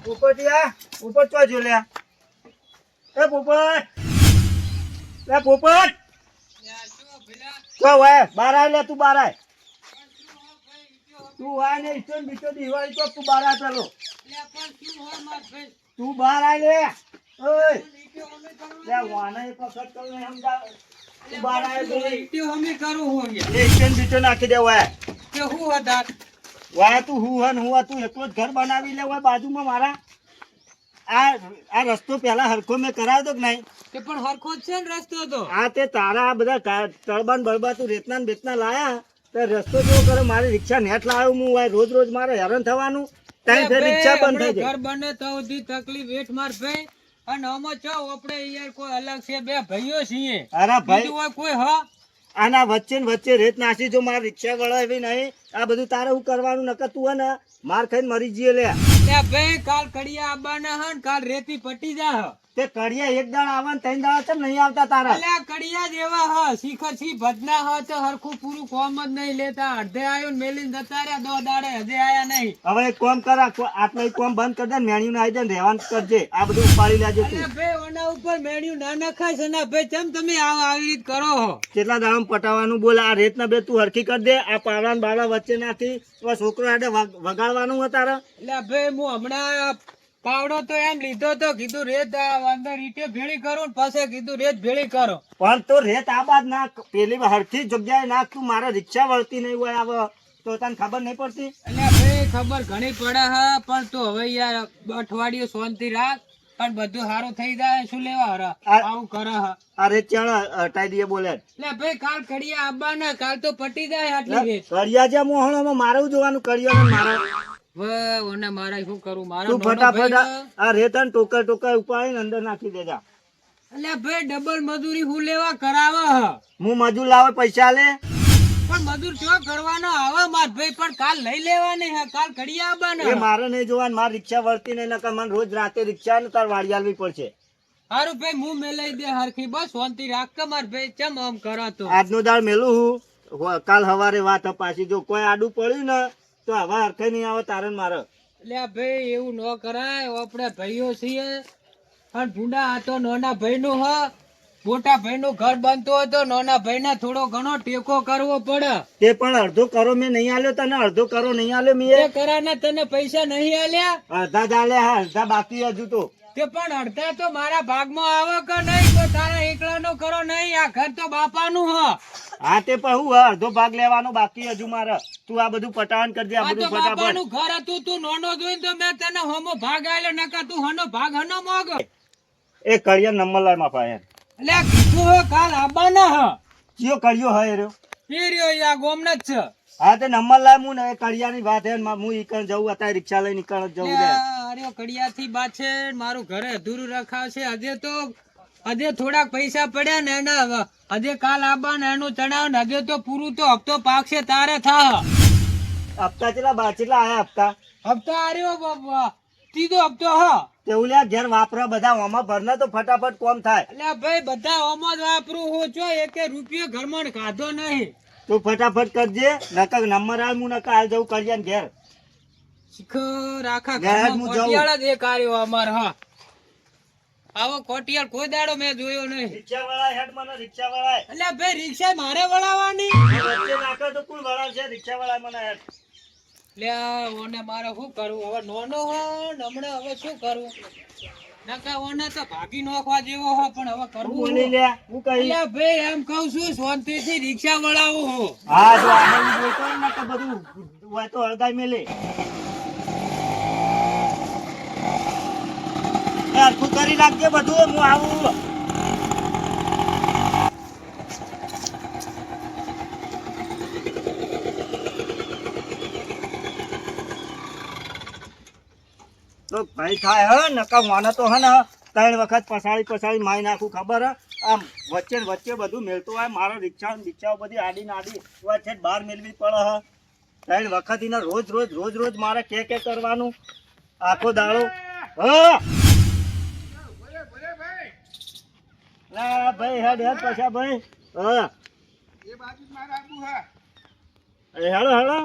પોપટિયા પોપટ ચો જો લ્યા એ પોપટ લે પોપટ ચો વાય બાર આય લે તું બાર આય તું વાય ને ઇસ્ટોન બીટો દિવાળી તો તું બાર આય પેલો તું બાર આય લે ઓય લે વાના એક વખત કર ને સમજા તું બાર આય બે ઈટ્યો હમે કરું હું લે ઇસ્ટોન બીટો નાખી દે વાય કે હું હતા વાય તું હું તું એકલો જ ઘર બનાવી લે વાય બાજુમાં મારા આ રસ્તો પેલા હરખો મેં કરાવ્યો તો કે નહીં કે પણ હરખો જ છે ને રસ્તો તો આ તે તારા બધા તળબાન બળબા તું રેતના ને બેતના લાયા તો રસ્તો જેવો કરે મારી રિક્ષા નેટ લાવ્યો હું વાય રોજ રોજ મારે હેરાન થવાનું ત્યાં ફેર રિક્ષા બંધ થઈ જાય ઘર બને તો સુધી તકલીફ વેઠ માર ભાઈ અને અમે ચો આપણે યાર કોઈ અલગ છે બે ભાઈઓ છીએ અરે ભાઈ બીજું હોય કોઈ હ આના વચ્ચે ને વચ્ચે રેત નાસી જો મારી રિક્ષા વળાવી નહીં આ બધું તારે હું કરવાનું નકર તું હે ને માર ખાઈને મરી જઈએ લે ભાઈ કાલ કડિયા આવવાના હન કાલ રેતી પટી જા હ તે કડિયા એક દાડ આવે ને ત્રણ દાડા કેમ નહીં આવતા તારા અલ્યા કડિયા જેવા હ શીખર છી ભજના હ તો હરખું પૂરું કોમ જ નહીં લેતા અડધે આયો ને મેલીને જતા રહ્યા દો દાડે હજે આયા નહીં હવે એક કામ કર આટલો એક કામ બંધ કરી દે મેણ્યું ને આવી જાય ને રહેવાનું કરજે આ બધું ઉપાડી લેજે તું અલ્યા ભાઈ ઓના ઉપર મેણ્યું ના નખાય છે ને ભાઈ ચમ તમે આવી રીત કરો હો કેટલા દાડમ પટાવાનું બોલ આ રેતના બે તું હરખી કરી દે આ પાવડા ને બાવડા વચ્ચે નાખી તો છોકરો હાડે વગાડવાનું હોય તારે એટલે ભાઈ હું હમણાં પાવડો તો એમ લીધો તો કીધું રેત અંદર ઈટે ભેળી કરું પછી કીધું રેત ભેળી કરો પણ તો રેત આ બાદ નાખ પેલી હરખી જગ્યાએ નાખ તું મારે રિક્ષા વળતી નહીં હોય આવે તો તને ખબર નહીં પડતી એટલે ભાઈ ખબર ઘણી પડે હ પણ તું હવે યાર અઠવાડિયું શાંતિ રાખ પણ બધું સારું થઈ જાય શું લેવા હરા આવું કરે હ અરે ચાલ હટાઈ દઈએ બોલે એટલે ભાઈ કાલ કડિયા આવવાના કાલ તો પટી જાય આટલી રેત કડિયા જે મોહણોમાં મારું જોવાનું કડિયા ને મારે ઓને મારે શું કરું મારો તું ફટાફટ આ રેતન ટોકર ટોકર ઉપાડીને અંદર નાખી દેજા એટલે ભાઈ ડબલ મજૂરી હું લેવા કરાવે હ હું મજૂર લાવે પૈસા લે પણ મજૂર શું કરવાનો આવે માર ભાઈ પણ કાલ લઈ લેવાની હે કાલ કડિયા આવવાના એ મારે નહીં જોવાનું મારી રિક્ષા વળતી નહીં નકર મને રોજ રાતે રિક્ષા ને તાર વાડી આલવી પડશે હારું ભાઈ હું મેલાઈ દે હરખી બસ શાંતિ રાખ કે માર ભાઈ ચમ આમ કરાતો આજનો દાળ મેલું હું કાલ સવારે વાત પાછી જો કોઈ આડું પડ્યું ને તો હવે હરખે નહીં આવે તારે ને મારે એટલે ભાઈ એવું ન કરાય આપણે ભાઈઓ છીએ પણ ભૂંડા આ તો નાના ભાઈ નું હ મોટા ભાઈ નું ઘર બનતું હોય તો નાના ભાઈ ને થોડો ઘણો ટેકો કરવો પડે તે પણ અડધો કરો મેં નહીં આલ્યો તને અડધો કરો નહીં આલ્યો મેં કરાના તને પૈસા નહીં આલ્યા અડધા ચાલે હા અડધા બાકી હજુ તો તે પણ અડધા તો મારા ભાગમાં આવે કે નહીં તો તારા એકલા નો કરો નહીં આ ઘર તો બાપાનું હ હા તે પણ હું અડધો ભાગ લેવાનો બાકી હજુ મારે તું આ બધું પટાવન કરજે આ બધું ફટાફટ બાપાનું ઘર હતું તું નાનો જોઈને તો મેં તને હમો ભાગ આલ્યો નકા તું હનો ભાગ હનો મોગ એ કડિયા નંબર લાય માં પાસે એટલે કીધું હો કાલ આવવાના હ કયો કડિયો હે રહ્યો એ રહ્યો યા ગોમના જ છે હા તે નંબર લાય હું ને કડિયાની વાત હે હું ઈકણ જવું અત્યારે રિક્ષા લઈને ઈકણ જવું દે અરે કડિયાથી બાછે મારું ઘરે અધૂરું રખાવશે હજે થોડાક પૈસા પડ્યા ને એના હજે કાલ આવવા ને એનું ચડાવ ને હજે તો પૂરું તો હપ્તો પાકશે તારે થા હપ્તા ચેટલા આયા હપ્તા આર્યો બાબા ત્રીજો હપ્તો હ તેવું લ્યા ઘેર વાપરા બધા ઓમાં ભરને તો ફટાફટ કોમ થાય એટલે ભાઈ બધા ઓમાં જ વાપરું હું છો એકે રૂપિયો ઘરમાં ખાધો નહીં તું ફટાફટ કરજે નકર નંબર આલ હું નકર હાલ જવું કડિયા ઘેર શિખર આખા ઘેર ઘરમાં હું કોટિયાળ જ એક આર્યો અમાર હા આવો કોટિયાળ કોઈ દાડો મેં જોયો નહીં રિક્ષા વાળા હેડ મને રિક્ષા વાળા એટલે ભાઈ રિક્ષા મારે વળાવવાની વચ્ચે નાખો તો કોણ વળાવશે રિક્ષા વાળા મને હેડ લે ઓને મારે શું કરવું હવે નોનો હો ને હમણાં હવે શું કરવું નકા ઓને તો ભાગી નાખવા જેવો હો પણ હવે કરવું બોલી લે હું કહી એટલે ભાઈ એમ કહું છું શાંતિથી રિક્ષા વળાવો હો હા જો આને બોલતો ને નકર બધું હોય તો અડધાઈ મેલે યાર તું કરી નાખજે બધું હું આવું તો ભાઈ થાય હે નકા મને તો હે ને 3 વખત પસાડી માઈ નાખું ખબર હે આમ વચ્ચે ને વચ્ચે બધું મેલતું હોય મારો રિક્ષા બધી આડી નાડી વચ્ચે બહાર મેળવી પડે હે 3 વખત એને રોજ મારે કે કરવાનું આખો દાડો હા ના ભાઈ હેડ પછા ભાઈ હા એ બાજુ મારા આબુ હે હેડો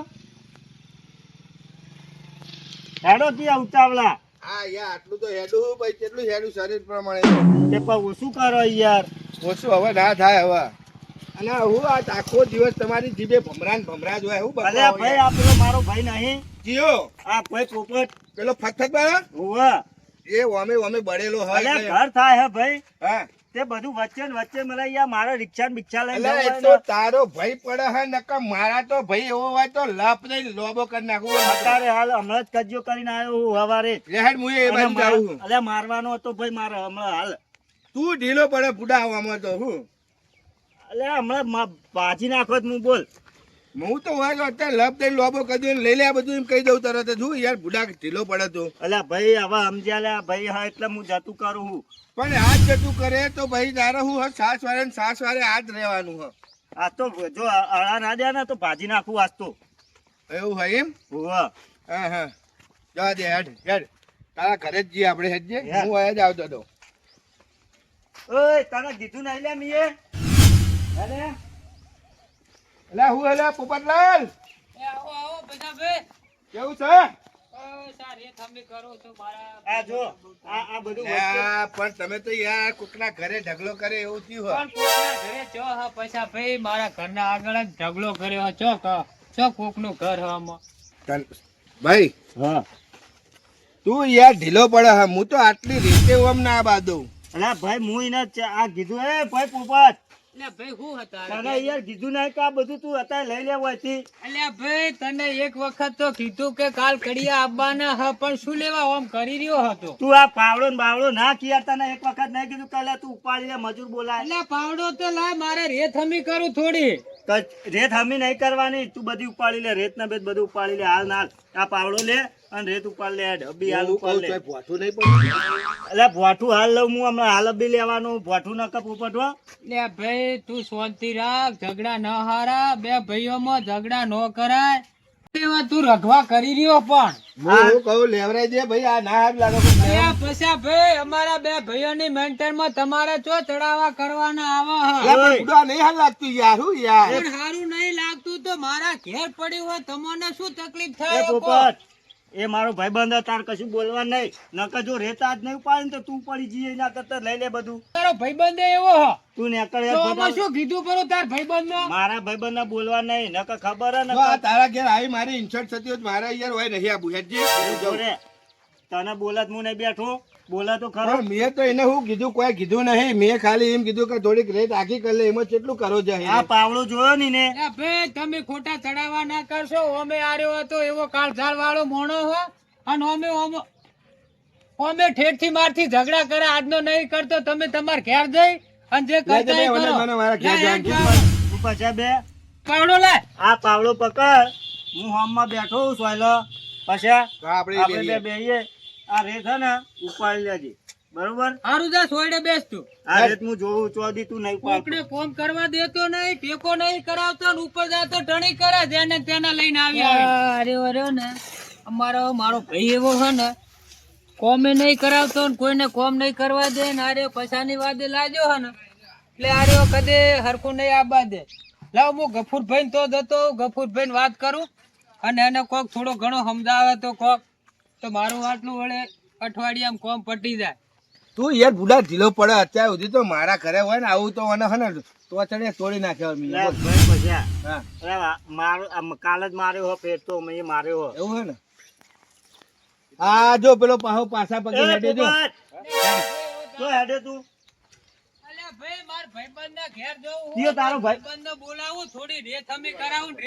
હેડો કી ઉતાવળા આ યાર આટલું તો હેડું ભાઈ, કેટલું હેડું શરીર પ્રમાણે તે પણ ઓછું કરો યાર. ઓછું હવે ના થાય હવે. અને હું આ આખો દિવસ તમારી જીભે ભમરા જ હોય. હું અલ્યા ભાઈ આ પેલો મારો ભાઈ નહીં જીઓ આ ભાઈ પોપટ પેલો ફટફટ વાળો હોવા એ ઓમે બળેલો હોય અલ્યા એટલે. ઘર થાય હે ભાઈ હા તે બધું વચ્ચે ને વચ્ચે મને યાર મારે રિક્ષા ને બિક્ષા લઈને એટલે જવું એ તો હોય ને. તારો ભાઈ પડે હે નકા મારા તો ભાઈ એવો હોય તો લપ નહીં લોબો કરી નાખું. અત્યારે હાલ હમણાં જ કજ્જો કરીને આવ્યો હું હવારે. રેહેડ હું એ બાજુ જાઉં છું. અલ્યા મારવાનો હતો ભાઈ મારે હમણાં હાલ. તું ઢીલો પડે બુડા આવવામાં તો હું અલ્યા હમણાં ભાજી નાખો જ હું બોલ. હું તો હોય તો અત્યારે લપ દઈને લોબો કરી દઉં લઈ લે આ બધું એમ કહી દઉં તરત જ. હું યાર બુડા ઢીલો પડે તું. અલ્યા ભાઈ હવે સમજ્યા લ્યા ભાઈ હા એટલે હું જતું કરું હું. પણ હાથ જતું કરે તો ભાઈ તારે હું સાસ વારે હાથ રહેવાનું હ. આ તો જો અળા ના દે ને તો ભાજી નાખું આજ તો. એવું હોય એમ? હોવા હા હા જવા દે હેડ તારા ઘરે જ જઈએ આપણે હેડજે. હેડ. હું અહીંયા જ આવતો હતો. ઓય તને કીધું નહીં લે મીએ અરે એટલે હું એટલે પોપટલાલ એ આવો આવો બધા ભાઈ. કેવું છે? ઓય સાર એ તમે કરો તો મારા આ જો આ બધું વચ્ચે યા, પણ તમે તો યાર કોકના ઘરે ઢગલો કરે એવું થયું હોય. પણ કોકના ઘરે ચો હા પૈસા ભાઈ મારા ઘરના આગળ જ ઢગલો કર્યો હે. ચો કોકનું ઘર હે આમાં. ભાઈ હા તું યાર ઢીલો પડે હે. હું તો આટલી રીતે ઓમ ના બાદું. અલ્યા ભાઈ હું એને આ કીધું એ ભાઈ પોપટ એટલે ભાઈ હું હતા તને યાર કીધું નહીં કે આ બધું તું અત્યારે લઈ લેવું હતી. અલ્યા ભાઈ તને એક વખત તો કીધું કે કાલ કડિયા આવવાના હ પણ શું લેવા આમ કરી રહ્યો હતો. તું આ પાવડો ને બાવડો ના કિયા તને એક વખત નહીં કીધું કે લે તું ઉપાડી લે મજૂર બોલાય. એટલે પાવડો તો લાય મારે રેત હમી કરું થોડી. તો રેત હમી નહીં કરવાની તું બધી ઉપાડી લે રેત ને બેત બધું ઉપાડી લે હાલ ના આ પાવડો લે અને રેત ઉપાડ લે ડબ્બી હાલ હું ઉપાડ કહું લે. છું, ભોઠું નહીં પડ્યું? એટલે ભોઠું હાલ લઉં હું હમણાં હાલ બી લેવાનું ભોઠું ન કપ ઉપટવો. એટલે ભાઈ તું શાંતિ રાખ ઝઘડા ન હારા બે ભાઈઓમાં ઝઘડા ન કરાય. એવા તું રઘવા કરી રહ્યો પણ હું કહું લેવરાઈ દે ભાઈ. આ ના હાથ લાગે પણ લેવા- અલ્યા પછી ભાઈ અમારા બે ભાઈઓની મેન્ટેન માં તમારે ચો ચડાવવા કરવાના આવે હ. લા, પણ બુડા નહીં હાલ લાગતું યાર. હું યાર પણ હારું નહીં લાગતું તો મારા ઘેર પડ્યું હોય તમને શું તકલીફ એ થાય કહો? પોપટ એ મારો ભાઈબંધ તાર કશું બોલવા નહીં નકર જો રેતા જ નહીં ઉપાડે ને તો તું પડી જઈએ એના કરતા લઈ લે બધું. તારો ભાઈબંધ એવો હ તું નેકળ તો આમાં શું કીધું પરો તાર ભાઈબંધ મારા ભાઈબંધ ને બોલવા નહીં નકર ખબર હે જો આ નકર તારા ઘેર આવી મારી ઇન્સર્ટ થતી હોય તો મારા યાર હોય નહીં આબુ હેડજે. હું જાઉં. જોરે તને બોલત હું નહીં બેઠો બોલા તો ખરો. પણ મેં તો એને શું કીધું કોઈ કીધું નહીં. મેં ખાલી એમ કીધું કે થોડીક રેત આખી કરી લે. એમાં કેટલું કરો છે આ પાવડો જોયો ની ને એ ભાઈ તમે ખોટા ચડાવવા ના કરશો. અમે આર્યો હતો એવો કાળઝાળ વાળો મોણો હો અને અમે ઠેઠ થી માર થી ઝઘડા કરે આજનો નહીં કરતો. તમે તમાર ઘેર જઈ અને જે કરતા એ કરો. મને મારા ઘેર લે, જવાનું લે, છે. તું પછી બે પાવડો લાય. આ પાવડો પકડ હું હોમમાં બેઠો હું સોયલો પછી તો આપણે આપણે લઈએ. બે બેહીએ આ રેત હે ને ઉપાડી લેજે બરોબર. હારું જા સોયડે બેસ તું. આ રેત હું જોઉં ચોદી તું નહીં કોકને ઉપાડતો. કોમ કરવા દેતો નહીં ટેકો નહીં કરાવતો ને ઉપર જાતો ટણી કરે જેને તેને લઈને આવી અરે ને મારો ભાઈ એવો છે ને કોમે નહીં કરાવતો ને કોઈને કોમ નહીં કરવા દે ને આરે પૈસાની વાદે લાજો હે ને એટલે આરે કદે હરખું નહીં આબા દે. લાવ હું ગફુરભાઈ તો જતો ગફુરભાઈ વાત કરું અને એને કોક થોડો ઘણો સમજાવે તો કોક તો મારું આટલું વળે અઠવાડિયામાં કોમ પટી જાય. તું યાર બુડા ઢીલો પડે. અત્યાર સુધી તો મારા ઘરે હોય ને આવું તો મને હે ને તો ચડે તોડી નાખ્યો મેં. લે ભાઈ પછી હા અરે મારો કાલ જ માર્યો હો પેટ તો મેં માર્યો હો. એવું હે ને. આ જો પેલો પાછા પગે એ હેડે જો. પોપટ, તો હેડે તું અલ્યા ભાઈ માર ભાઈબંધના ઘેર જવું કયો તારો ભાઈ? ભાઈબંધને બોલાવું થોડી રેત હમી કરાવું ને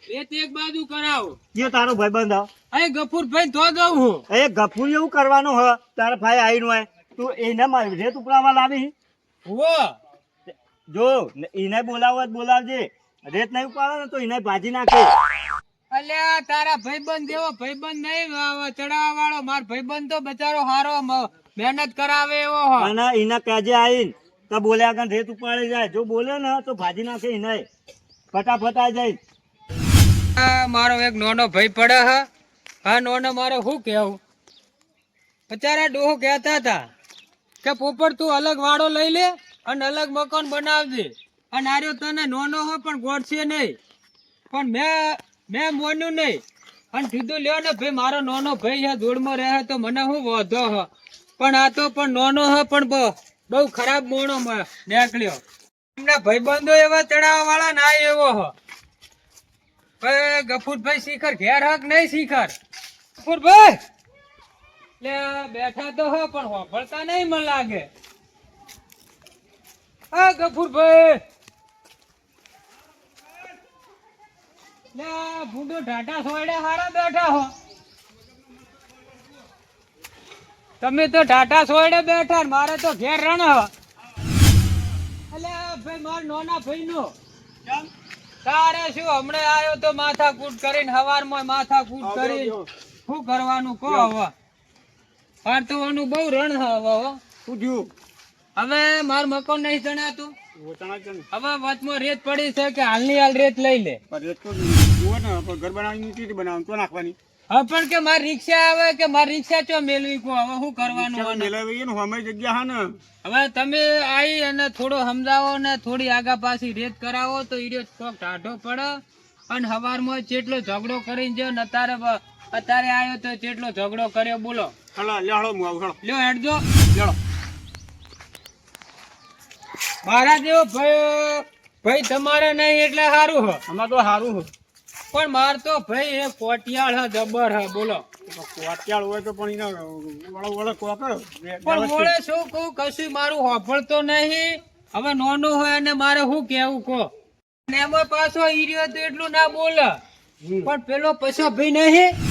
રેત એક બાજુ કરાવું. કયો તારો ભાઈબંધ હો? અહીં ગફુરભાઈ તો જઉં હું. એ ગફુર એવું કરવાનું હ તારા ભાઈ આવીને હોય તું એને રેત ઉપડાવવા લાવી હો જો એને બોલાવો જ બોલાવજે રેત નહીં ઉપાડે ને તો એને ભાજી નાખે. અલ્યા તારા ભાઈબંધ જેવો ભાઈબંધ નહીં ચડાવવા વાળો માર ભાઈબંધ તો બચારો હારો મહેનત કરાવે એવો હો. અને એને કહેજે આવીને તો બોલ્યા આગળ રેત ઉપાડી જાય જો બોલે ને તો ભાજી નાખે એને ફટાફટ આવી જાય. આ મારો એક નાનો ભાઈ પડે હ હા નાનો મારો શું કેવું બચારા ડોહો કહેતા હતા કે પોપટ તું અલગ વાડો લઈ લે અને અલગ મકાન બનાવજે અને આર્યો તને નાનો હો પણ ગોળશે નહીં પણ મેં મોન્યું નહીં અને કીધું લ્યો ને ભાઈ મારો નાનો ભાઈ છે જોડમાં રહે તો મને શું વાંધો હ પણ આ તો પણ નાનો હ પણ બહુ ખરાબ મોણો નીકળ્યો એમના ભાઈબંધો એવા ચડાવવા વાળા ના એવો હ ભાઈ ગફુરભાઈ શિખર ઘેર હક નહીં શિખર ગફુરભાઈ લે બેઠા તો હ પણ હોભળતા નહીં મને લાગે હા ગફુરભાઈ લે ભૂંડો ઢાટા સોયડા હારા બેઠા હો તમે તો ઢાટા સોયડે બેઠા ને મારે તો ઘેર રણ હ અલ્યા ભાઈ માર નાના ભાઈ નો તારે શું હમણે આવ્યો તો માથાકૂટ કરીને હવારમાં માથાકૂટ કરીને શું કરવાનું કહો હવે હાર તો એનું બહુ રણ હ હવે માર મકાન નહીં જણાતું હવે વચમાં રેત પડી છે કે હાલની હાલ રેત લઈ લે ઘર બનાવવાની હા પણ કે મારી રિક્ષા આવે કે મારી રિક્ષા ચો મેલવી કો હવે શું કરવાનું જગ્યા ને હવે તમે આવી અને થોડો સમજાવો ને થોડી આગા પાછી રેત કરાવો તો ઈડો કોક ટાઢો પડે અને હવારમાં જેટલો ઝઘડો કરીને જો ને અત્યારે આવ્યો તો જેટલો ઝઘડો કર્યો બોલો લ્યો હેડજો મારા જેવો ભાઈ તમારે નહીં એટલે સારું હ અમાર તો સારું છે પણ માર તો ભાઈ એ કોટિયાળ હ જબર હ બોલો કોટિયાળ હોય તો પણ પણ મોડે શું કહું કશું મારું હોભળતો નહીં હવે નાનું હોય અને મારે શું કેવું કહો ને એમાં પાછો ઈર્યો તો એટલું ના બોલે પણ પેલો પછો ભાઈ નહીં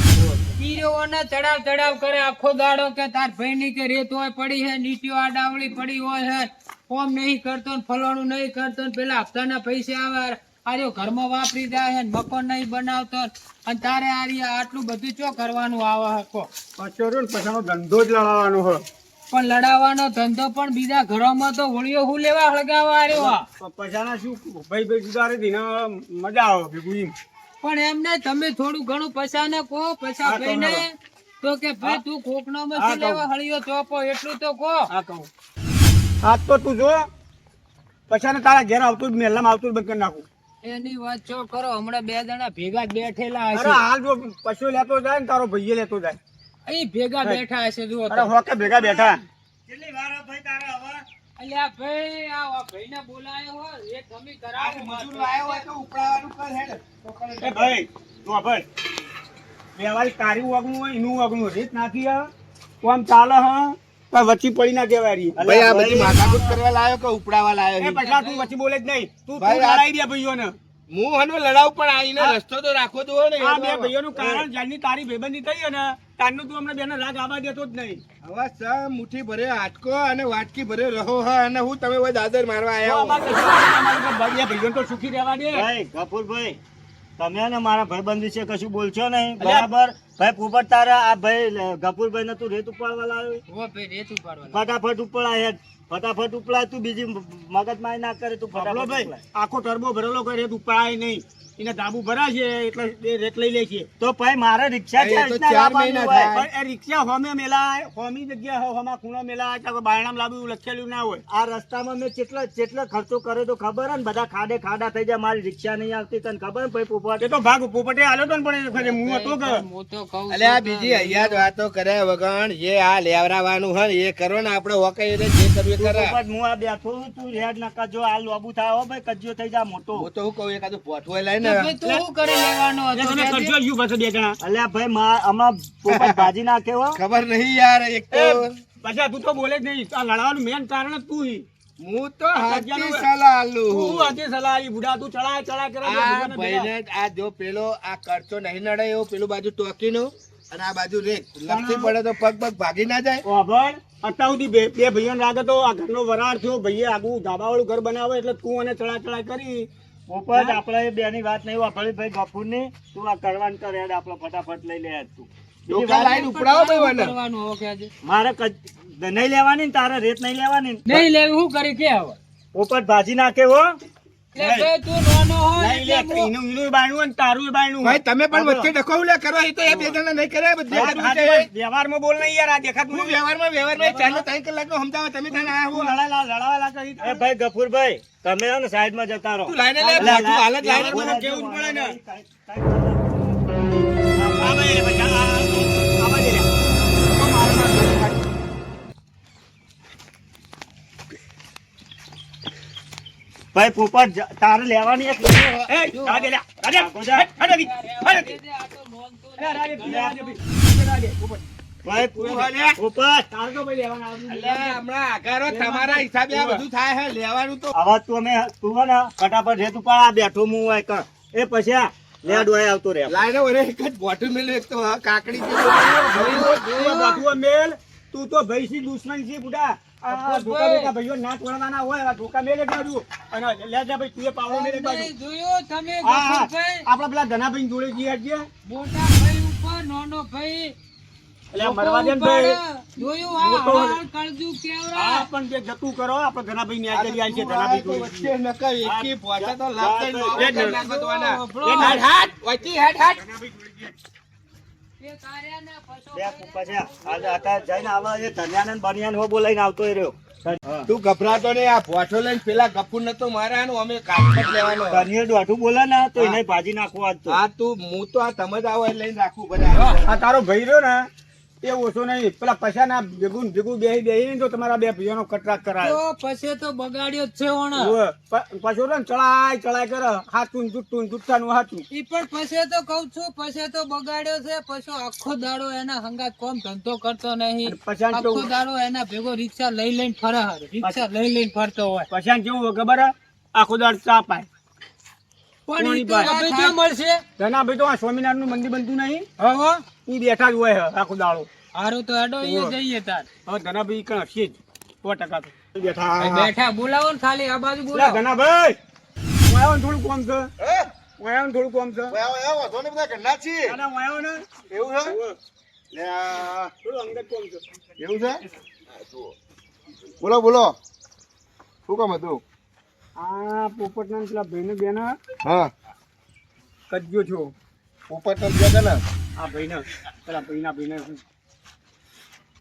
ઈર્યોને ચડાવ કરે આખો દાડો કે તાર ભાઈ ની કે રેત હોય પડી હે નીટીઓ આડાવળી પડી હોય હે કોમ નહીં કરતો ને ફલાણું નહીં કરતો ને પેલા હપ્તાના પૈસા આવે આર્યો ઘરમાં વાપરી જાય છે મકાન નહીં બનાવતો અને તારે આટલું બધું ચો કરવાનું આવે હકો પછાનો ધંધો જ લડાવવાનો હોય પણ લડાવવાનો ધંધો પણ બીજા ઘરોમાં તો હોળીઓ હું લેવા હળગાવા આવ્યો પછાના શું ભાઈ સુધારે મજા આવે ભેગું એમ પણ એમને તમે થોડું ઘણું પછાને કહો પછા ભાઈને તો કે ભાઈ તું કોકનો માં લેવા હળિયો ચોપો એટલું તો કહો આજ તો તું જો પછાને તારા ઘેર આવતું મેલામાં આવતું બંધ કરી નાખું એની વાત ચો કરો હમણાં બે જણા ભેગા જ બેઠેલા હશે હાલ જો પશુ લેતો જાય ને તારો ભાઈ લેતો જાય અહીં ભેગા બેઠા હશે જુઓ હોકે ભેગા બેઠા અલ્યા ભાઈ આ ભાઈને બોલાયો હો એ તમે કરાવો એ ભાઈ તું ભાઈ વ્યવહારિક તારી વાગનું હોય એનું વાગનું રીત નાખી કોમ ચાલે હ તો વચ્ચે પડી ના કેવાય ભાઈ આ બધી માથાકૂટ કરવા લાયો કે ઉપડાવા લાયો એ પછા તું વચ્ચે બોલે જ નહીં તું લડાઈ દે ભાઈઓને હું હનો લડાવ પણ આઈને રસ્તો તો રાખો તો ને આ બે ભાઈઓનું કારણ જાનની તારી ભેબંધી થઈ ને તારનું તું અમને બેને રાગ આવા દેતો જ નહીં હવે સા મુઠ્ઠી ભરે આટકો અને વાટકી ભરે રહો હા અને હું તમે કોઈ દાદર મારવા આયા ભાઈઓ તો સુખી રહેવા દે ભાઈ ગફુરભાઈ તમે ને મારા ભાઈબંધી છે કશું બોલશો નહીં બરાબર ભાઈ પોપટ તારા આ ભાઈ ગફુરભાઈ ને તું રેત ઉપાડવા લાવ્યો ફટાફટ ઉપડાય ફટાફટ ઉપડાય તું બીજી મગજ મારી ના કરે તું ફટાફટ ભાઈ આખો ટર્બો ભરેલો કોઈ રેત ઉપાડાય નહીં એને ધાબુ ભરા છે એટલે રેત લઈ લે છે તો ભાઈ મારે રિક્ષા છે એ રિક્ષા હોમે મેલા હોમી જગ્યા હોમાં ખૂણો મેલા બાયણામાં લાવ્યું લખેલું ના હોય આ રસ્તામાં મેં જેટલો ખર્ચો કર્યો તો ખબર ને બધા ખાડા થઈ જાય મારી રિક્ષા નહીં આવતી તને ખબર ને ભાઈ પોપટ એ તો ભાગ પોપટે આલ્યો તો ને પણ હું હતો કે અલે આ બીજી અહીંયા જ વાતો કરે વગણ જે આ લેવરાવાનું હે એ કરો ને આપણે હોકે જે કરવું કરે પોપટ હું આ બેઠો તું રેડ ન કરજો આ લોબુ થાવ ભાઈ કજ્જો થઈ જા મોટો હું તો હું કહું એકાદું પોઠવાય લઈને ખબર નહીં યાર એક તો પછી તું તો બોલે જ નહીં આ લડવાનું મેન કારણ તું હું તો હાથી સલાહ આલું તું હાથી સલાહ આલી બુડા તું ચડાય કરે આ ભાઈને આ જો પેલો આ કરતો નહીં નડે એવો પેલું બાજુ ટોકીનું અને આ બાજુ રેત લપસી પડે તો પગ ભાગી ના જાય ઓભળ અત્યાર સુધી બે ભાઈઓને લાગે તો આ ઘરનો વરાળ થયો ભાઈએ આગું ધાબાવાળું ઘર બનાવે એટલે તું અને ચડાય કરી પોપટ આપણે બેની વાત નહીં વાપરી ભાઈ ગફુરની તું આ કરવાનું કરે આપણે ફટાફટ લઈ લે તું મારે નહીં લેવાની તારે રેત નહીં લેવાની નહીં લેવી હું કરી કે હવે પોપટ ભાજી નાખે હો તું નાનો હોય તારું બાયણું ભાઈ તમે પણ વચ્ચે ડખો લે કરો એ તો એ બે જણા નહીં કરે બધે વ્યવહારમાં બોલ નહીં યાર આ દેખાતું વ્યવહારમાં ચાલો 3 કલાકનો સમજાવો તમે તને આ હું લડાવા લાગે એ ભાઈ ગફુરભાઈ તમે ને સાઈડમાં જતા રહો તું લાઈને લે તું હાલત લાઈને કેવું પડે ને ભાઈ પોપટ તારે લેવાની એક ભાઈ પોપટ તારે તો ભાઈ લેવાના અલ્યા, હમણાં આગારો તમારા હિસાબે આ બધું થાય હે લેવાનું તો આવા તું અમે તું હે ને ફટાફટ રેત ઉપર આ બેઠો હું હોય કર એ પછી આ લેડ હોય આવતો રે લાઈને વરે એક જ બોટલ મેલ્યું, એક તો હા કાકડી મેલ તું તો ભાઈ સી દુશ્મન છે બુડા આ ધોકા બેટા ભાઈઓ ના તોડવાના હોય આ ધોકા મેલે કાઢું અને લે જા ભાઈ તું એ પાવડો મેલે કાઢું જોયો તમે હા હા ગફુરભાઈ? આપડા પેલા ધનાભાઈ જોડે જઈએ આજે મોટા ભાઈ ઉપર નાનો ભાઈ એટલે મરવા દે ને ભાઈ જોયું આ હાલ કળજુ કેવરા આ પણ જે જતું કરો આપણે ધનાભાઈ ની આજે આવી છે ધનાભાઈ જોડે વચ્ચે નકર એકી પોતા તો લાગતા જ એ નહોતા જ નાખવાના. આપણો એ હાટ હાટ, વચ્ચે હાટ હાટ. એ કાર્યાના પશો બે પછી આજે અત્યારે જઈને આવા એ ધન્યાને ને બનિયાને હો બોલાઈને આવતો એ રહ્યો તું ગભરાતો નહીં, આ પોઠો લઈને પેલા ગફુર નતો મારવાનો, અમે કાગળ લેવાનો. ધનિયો દોઢું બોલે ને તો એને ભાજી નાખવો આજ તો આ તું હું તો આ તમે જ આવો એટલે લઈને રાખું બધા. આ તારો ભાઈ રહ્યો ને એ ઓછો નહીં પેલા પૈસા ના ભેગું બેહી તો તમારા બે ભાઈઓનો કટરાક કરાય તો પછી તો બગાડ્યો જ છે ઓણ પાછો ને ચડાય કરે હાથું જુઠ્ઠાનું હાથું ઈ પણ પછી તો કઉ છું પછી તો બગાડ્યો છે પછી આખો દાડો એના હંગાત કોમ ધંધો કરતો નહીં પછી આખો દાડો એના ભેગો રિક્ષા લઈ લઈને ફરે હારે. રિક્ષા લઈ લઈને ફરતો હોય પછી કેવું હોય ખબર હે? આખો દાડ ચા પાય પણ ઈ તો કોની હવે જો મળશે ધના ભાઈ તો આ સ્વામિનારાયણ નું મંદિર બનતું નહીં હવે ઈ બેઠા જ હોય હે આખો દાડો હારું તો હેડો ઈ જઈએ તાર હવે ધનાભાઈ કણ હશે જ 100% તો ભાઈ બેઠા બેઠા બોલાવો ને ખાલી આ બાજુ લે બોલાવો ધનાભાઈ હું આવ્યો ને થોડું કોમ છે હે? હું આવ્યો ને થોડું કોમ છે ઓય, ઓય, ઓય, વાંધો નહીં, બધા ઘરના જ છીએ. દાદા હું આવ્યો ને એવું છે? લે આ, થોડું અંગત કોમ છે એવું છે? બોલો બોલો, શું કામ હતું? આ પોપટના ને પેલા ભાઈને બેન હા, કજ્યો છો પોપટ તો ગયા હતા ને આ ભાઈને પેલા ભાઈને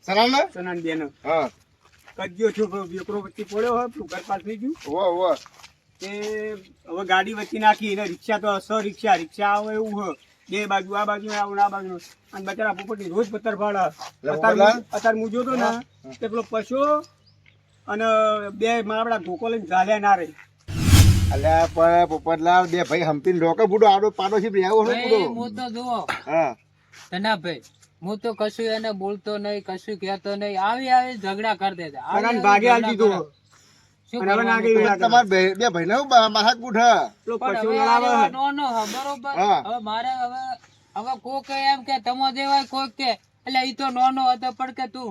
સરાને? સનાન બેન હા, કજ્યો છો વેકરો વચ્ચે પડ્યો હોય પેલું ઘર પાસ થઈ ગયું ઓવા ઓવા. તે હવે ગાડી વચ્ચે નાખી એને રિક્ષા તો રિક્ષા આવે એવું હોય બે બાજુ આ બાજુ આવું આ બાજુ અને બચારા પોપટની રોજ પત્તર ફાડે અત્યારે હું જોતો ને તે પેલો પશુ અને બે મારા ધોકો લઈને ઝાલ્યા ના રહી અલ્યા પણ પોપટલાલ બે ભાઈ હંપીને રોકે બુડો આડો પાડોશી રહેવો હોય ભાઈ બુડો. હું તો જુઓ હા, તના ભાઈ હું તો કશું એને બોલતો નહીં કશું કહેતો નહીં આવી ઝઘડા કરી દેતા સનાન ભાગે આવી દીધો શું અને હવે ના કરવાનું? ગઈ તમારે બે ભાઈ ને માથા કૂઠ પેલો પણ પશુ હવે લડાવે આ નોનો હે, બરોબર હા. હવે મારે હવે કોક એમ કે તમો દેવાય કોક કે એટલે ઈ તો નોનો હતો પણ કે તું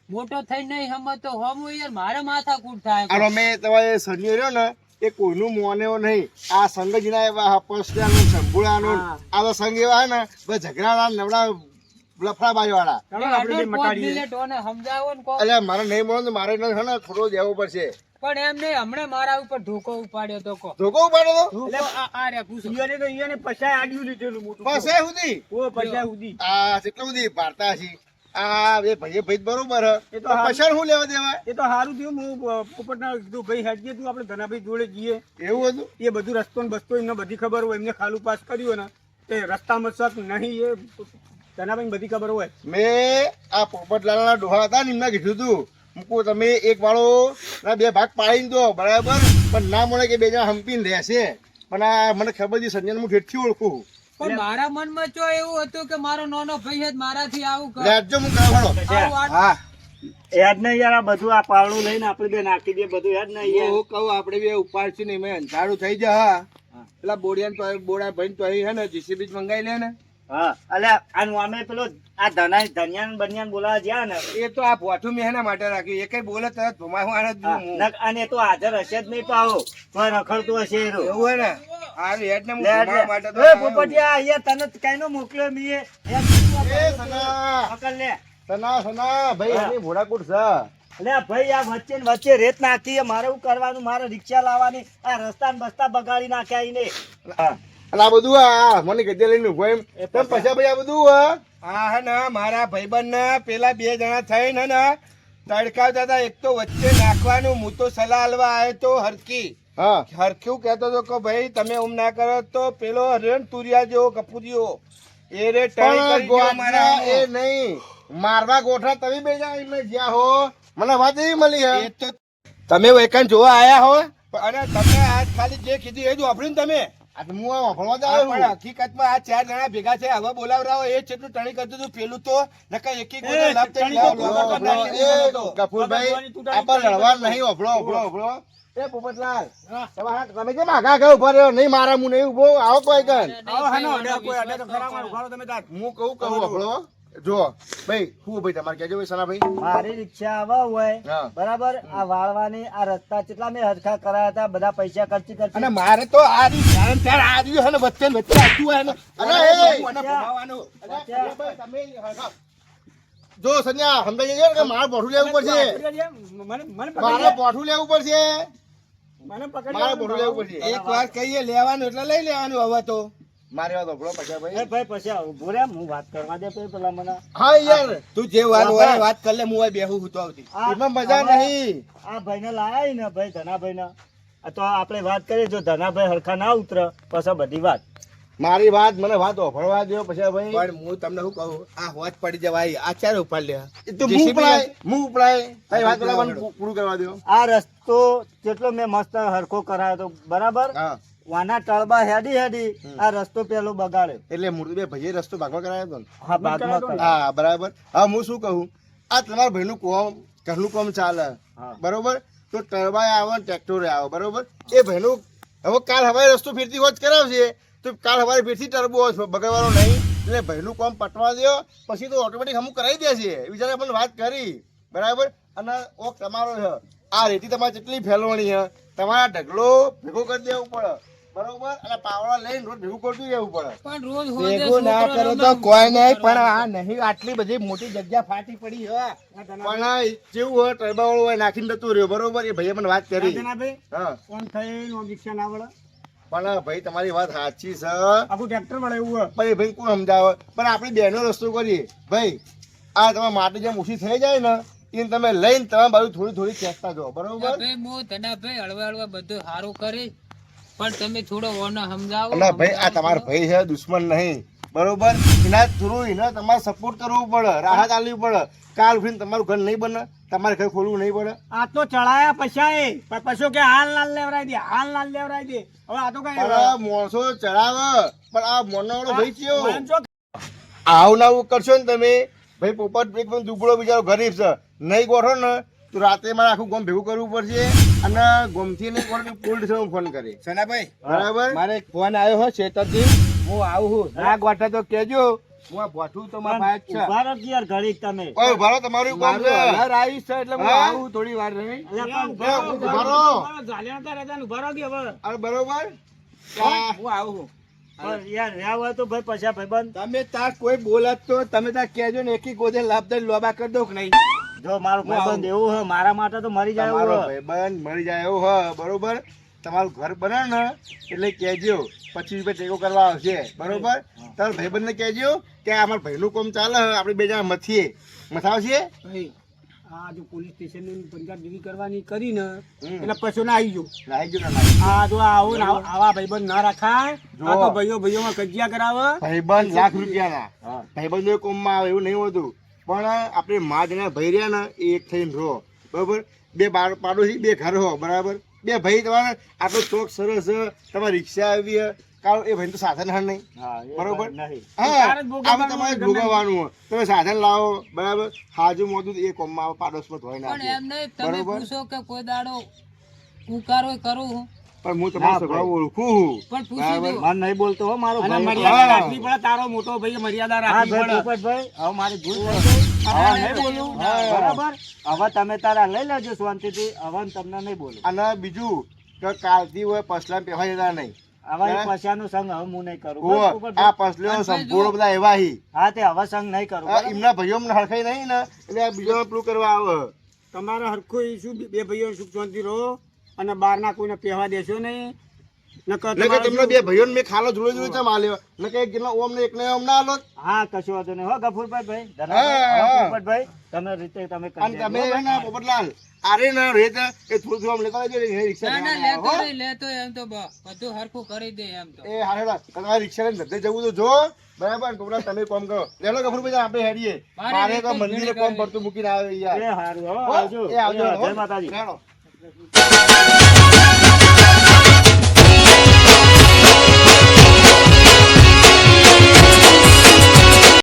મોટો થઈ નહીં સમજતો હમું યાર મારે માથા કૂટ થાય અને મેં તમારે સનિયો રહ્યો ને એ કોઈનું મોનેવો નહીં. આ સંગજીના એવા હપસડાનું સંભુડાનું હા. આ તો સંગ એવા હે ને બસ ઝઘડાના નવડા લફડાબાજ વાળા. ચાલો આપણે બે મટાડીએ સમજાવો ને કોક. એટલે મારે નહીં મળે તો મારે એને છે ને થોડો દેવો પડશે. પણ એમ નહીં હમણાં મારા ઉપર ધોકો ઉપાડ્યો તો કો ધોકો ઉપાડે તો ધોકો આ રે પૂછો ઈયોને પછાય આડ્યું લીધેલું મોટું બસ એ સુધી ઓ પછાય સુધી આ કેટલું બધી ભારતા છે આ બે ભાઈ બરોબર હે. એ તો તો પૈસા શું લેવા દેવા એ તો સારું થયું હું પોપટના કીધું ભાઈ હેડજે તું આપણે ધનાભાઈ જોડે જઈએ એવું હતું. એ બધું રસ્તો ને બસ્તો એમને બધી ખબર હોય એમને ખાલું પાસ કર્યું ને તે રસ્તામાં શક નહીં એ ધનાભાઈ બધી ખબર હોય મેં આ પોપટલાલના ડોહા હતા ને એમને કીધું હતું મૂકું તમે એક વાળો ના બે ભાગ પાડીને દો બરાબર પણ ના મળે કે બે જણા હંપીને રહેશે પણ આ મને ખબર છે સંજય હું ઠેઠથી ઓળખું. પણ મારા મનમાં જો એવું હતું કે મારો નાનો ભાઈ જ મારાથી આવું કરે લેજો હું કાવડો. હા યાદ નહીં યાર આ બધું આ પાવડું લઈને આપણે બે નાખી દઈએ બધું યાદ નહીં યાર હું કહું આપણે બે ઉપાડશું નહીં મેં અંધારું થઈ જા પેલા બોડા ભાઈ તો હે ને જીસીબી મંગાવી લે ને. હા અલ્યા આનું અમે પેલો આ ધનિયાન બનિયાન બોલાવા જ્યાં ને એ તો આ પોઠું મેં એના માટે રાખ્યું એ કઈ બોલે તરત ભમાવાનું જ હું. અને એ તો હાજર હશે જ નહીં પાવો તો રખડતો હશે એ રહ્યો. એવું હોય ને આ હેડ ને હું લે, ભમાવા માટે તો લે. એ પોપટિયા અહીંયા તને કઈનો મોકલ્યો મીએ એ સના પકડ લે સના ભાઈ હા. એની ભોળાકૂટ છે. અલે ભાઈ આ વચ્ચે ને વચ્ચે રેત નાખી છે. મારે શું કરવાનું મારે રિક્ષા લાવવાની આ રસ્તા ને બસ્તા બગાડી નાખ્યા ઈને. હા અને આ બધું આ મને ગદ્દે લઈને ઉભો એમ એ તમે પછી ભાઈ આ બધું હા હે ને મારા ભાઈબંધ ને પેલા બે જણા થઈને ને તડકાવતા હતા એક તો વચ્ચે નાખવાનું હું તો સલાહ આલવા આવ્યો તો હરકી હરખ્યું કહેતો હતો કે ભાઈ તમે ઓમ ના કરો તો પેલો રેણ તુરિયા જેવો કપૂરિયો એ રે ટળી કરી ગયો મારા એ નહીં મારવા ગોઠા તમે બે જણા એમને જ્યાં હો મને વાત એવી મળી હે એ તો તમે વેકન જોવા આયા હો અને તમે આજ ખાલી જે કીધું એ જ વાપર્યું ને તમે આ તો હું આ વાપરવા જ આ આવ્યો પણ છું. હકીકતમાં આ 4 જણા ભેગા છે હવે બોલાવરાવો એ જેટલું ટણી કરતું હતું પેલું તો નકા એકી કોઈ એ, લાભ થઈ ટણી તો લાભ બોલો, લાભ બોલો, લાભ એ લાભ લાભ. ગફુરભાઈ, તું તારી આપણે તારી લડવા તારી નહીં. ઓભળો. એ પોપટલાલ, હા. તમે કેમ આગા આગળ ઉભા રહ્યો? નહીં મારા, હું નહીં ઉભો. આવો કોઈ કન. આવો હાનો, કોઈ અડે તો ખરા મારું, ઉભારો તમે તાર. હું કહું ઓભળો. જો ભાઈ, શું ભાઈ તમારે કહેજો ભાઈ સનાભાઈ. મારી રિક્ષા આવા હોય હા. બરાબર, આ વાળવાની આ રસ્તા કેટલા મેં હરખા કરાયા હતા, બધા પૈસા ખર્ચી અને મારે તો આ રીત ચાર આ રહ્યું છે ને વચ્ચે ને વચ્ચે આવતું હોય ને અરે, અને એ, અને ભમાવાનું. અરે, ભાઈ, તમે હરખા. જો સંજ્ઞા સમજાઈ જજો કે મારે પોઠું લેવું પડશે. મારે પોઠું લેવું પડશે. મારે પોઠું લેવું પડશે. એક વાર કહીએ લેવાનું એટલે લઈ લેવાનું હવે તો મારી વાત ઓભળો પછી ભાઈ. ભાઈ પછી ઉભો રે, હું વાત કરવા દે પેલા મને. હા યાર, તું જે વાત હોય વાત કર લે હું હવે બેહું હું તો આવતી એમાં મજા નહીં. આ ભાઈને લાયા ને ભાઈ ધનાભાઈ ને, તો આપણે વાત કરીએ, જો ધનાભાઈ હરખા ના ઉતરે પછી બધી વાત. મારી વાત મને વાત ઓભળવા દો પછી ભાઈ. પણ હું તમને શું કહું આ હોજ પડી જવાય આ ચાર ઉપાડ લે એ તો મું ઉપડાય. તારી વાત પેલા મને પૂરું કરવા દો. આ રસ્તો કેટલો મેં મસ્ત હરખો કરાયો તો બરાબર, હા, વાના તળબા હેડી આ રસ્તો પેલો બગાડ્યો. એટલે મૂર્તિ બે ભાઈએ રસ્તો ભાગવા કરાયો હતો ને? હા, બાદમાં કરાયો. હા, બરાબર. હા, હું શું કહું, આ તમારા ભાઈનું કોમ ઘરનું કોમ ચાલે હા. બરોબર, તો ટરબાય આવે ને ટ્રેક્ટરે આવે બરોબર. એ ભાઈનું હવે કાલ હવારે રસ્તો ફેરથી હોજ કરાવશે તો કાલ હવારે ફેરથી ટરબો બગાડવાનો નહીં. એટલે ભાઈનું કામ પટવા દો પછી તો ઓટોમેટિક અમુક કરાવી દેશે. બિચારા પણ વાત કરી બરાબર. અને ઓક તમારો છે આ રેતી તમારે જેટલી ફેલવાની છે તમારા ઢગલો ભેગો કરી દેવું પડે બરોબર. અને પાવડા લઈને રોજ ભેગું કરતું જવું પડે. પણ રોજ હોજે ભેગું ના છોકરો કરો રમે. તો કોઈ નહીં પણ આ નહીં આટલી બધી મોટી જગ્યા ફાટી પડી છે પણ જેવું હોય ટરબા વાળું હોય નાખીને જતું રહ્યો બરોબર. એ ભાઈએ મને વાત કરી. ધનાભાઈ હા, કોણ થઈને રિક્ષા ના વળે, પણ ભાઈ તમારી વાત સાચી છે. આખું ટ્રેક્ટર વળે એવું હોય. પણ એ ભાઈ કોણ સમજાવે. પણ આપણી બેનો રસ્તો કરીએ ભાઈ. આ તમારે માટી જેમ ઓછી થઈ જાય ને એને તમે લઈને તમે બાજુ થોડી ખેંચતા જાઓ બરોબર. ભાઈ હું ધનાભાઈ હળવા બધું સારું કરી પણ તમે થોડો ઓનો સમજાવો. અને ભાઈ આ તમારો ભાઈ છે, દુશ્મન નહીં બરોબર. એના થ્રુ એને તમારે સપોર્ટ કરવું પડે, રાહત આલવી પડે. કાલ ઉઠીને તમારું ઘર નહીં બને, તમારે ઘર ખોલવું નહીં પડે. આ તો ચડાયા પૈસા પૈસો કે હાલ લાલ લેવરાઈ દે, હાલ લાલ લેવરાઈ દે. હવે આ તો કઈ પણ માણસો ચડાવે પણ આ મોનો વાળો ભાઈ કયો મને જો આવું ના આવું કરશો ને તમે ભાઈ. પોપટ એકદમ દુબળો બિચારો ગરીબ છે, નહીં ગોઠો ને તો રાતે મારે આખું ગામ ભેગું કરવું પડશે. અને ગામથી નહીં ગોઠો પોલીસ ફોન કરે સનાભાઈ બરાબર. મારે એક ફોન આવ્યો છે શેતરથી હું આવું છું ના ગોઠે તો કેજો હું આ ભઠું તો મારા ભાઈ જ છે ઉભા રહો કે યાર ઘડીક તમે. ઓય ભારો તમારું કામ મારું છે. હલાર આવીશ છે એટલે હું હા? આવું થોડી વાર રહી અલ્યા પણ એ, ઉભા રહો. ઝાલ્યા હતા રહેતા ને ઉભા રહો કે હવે. અરે બરોબર. હું આવું છું પણ યાર રહ્યા હોય તો ભાઈ પૈસા ભાઈબંધ. તમે તાર કોઈ બોલત તો તમે તાર કેજો ને એકી ગોદે લાભદારી લોબા કરી દો કે નહીં જો મારું ભાઈબંધ એવું હોય મારા માટે તો મરી જાય તમારો એવું હોય. ભાઈબંધ મરી જાય એવો હોય બરોબર. તમારું ઘર બને ને એટલે કહેજો 25 રૂપિયા ટેકો કરવા આવશે બરોબર. તારા ભાઈબંધ ને કહેજો કે અમારા ભાઈનું કામ ચાલે આપણે બે જણા મથીએ મથાવશે. આ જો પોલીસ સ્ટેશન ની પંચાયત કરવાની કરી ને હમ. એટલે પૈસો ના આવી ગયો. લાગી ગયું ના લાગી આ જો આવું ને આવા ભાઈબંધ ના રાખાય. જો. આ તો ભાઈઓમાં કજિયા કરાવે. ભાઈબંધ લાખ રૂપિયાના ભાઈબંધો કોમમાં આવે એવું નહીં હોતું. પણ આપણે મા જણા ભાઈ રહ્યા ને એ એક થઈને રહો બરોબર. બે પાડોશી બે ઘર હો બરાબર. બે ભાઈ તમારે આટલો ચોક સરસ છે, તમારે રિક્ષા આવી છે, કારણ એ ભાઈ તો સાધન હર નહીં બરોબર. હા, આમાં તમારે ભોગવવાનું હોય. તમે સાધન લાવો બરાબર. હાજુ મોજું એ કોમમાં આવે પાડોશમાં ધોઈ પણ નાખે એમ નહીં તમે બરોબર. પૂછો કે કોઈ દાડો ઉકારો કરું હું પણ હું તમારો સ્વભાવ ઓળખું છું પણ પૂછી બરાબર. દો. મન નહીં બોલતો હો મારો અને ભાઈ. મર્યાદા રાખવી પડે, તારો મોટો ભાઈ મર્યાદા રાખવી પડે. પોપટભાઈ, હવે મારી ભૂલ થઈ ગઈ. હવે નહીં બોલું. હા. બરાબર. હવે તમે તારા લઈ લેજો શાંતિથી. હવે તમને નહીં બોલું. અને બીજું કે કાલથી હોય પસલા પહેવા જતા નહીં. હવે એ હા. પૈસાનો સંગ હવે હું નહીં કરું. હોવે. બસ, પોપટભાઈ. આ પસલો સંપૂર્ણ બધા એવા હી. હા તે હવે સંગ નહીં કરું. આ બરાબર? એમના ભાઈઓ મને હરખાઈ નહીં ને એટલે આ બીજો પેલું કરવા આવે. તમારે હરખું શું બે ભાઈઓ સુખ શાંતિ રહો અને બહારના કોઈને પહેવા દેશો નહીં. નકર એટલે કે તમારે તમને બે ભાઈઓને મેં ખાલો જોડે ચમ આલ્યો ને કે કેટલા ઓમ ને એકને ઓમ ના આલો. હા કશું વાંધો નહીં હો ગફુરભાઈ ભાઈ હા, ધન્યવાદ. હા. હવે પોપટભાઈ તમે રીતે તમે કરી અને દેજો. તમે એના પોપટલાલ આરે ના રેત એ થોડું આમ લેતા આવજો ને રિક્ષા ના ના લેવા લેતો આવો. નહીં લેતો એમ તો બધું હરખું કરી દે એમ તો એ હારેલા તમારે રિક્ષા લઈને ધંધે જવું તો જો બરાબર. ને પોપટલાલ તમે કોમ કરો લેલો ગફુરભાઈ આપણે હેડીએ. મારે મારે તો એક જ મંદિરે ઘડી કોમ કરવી. પડતું મૂકીને આવે યાર. એ હારું હો હો? આવજો. એ આવજો જય હો. માતાજી. લેલો.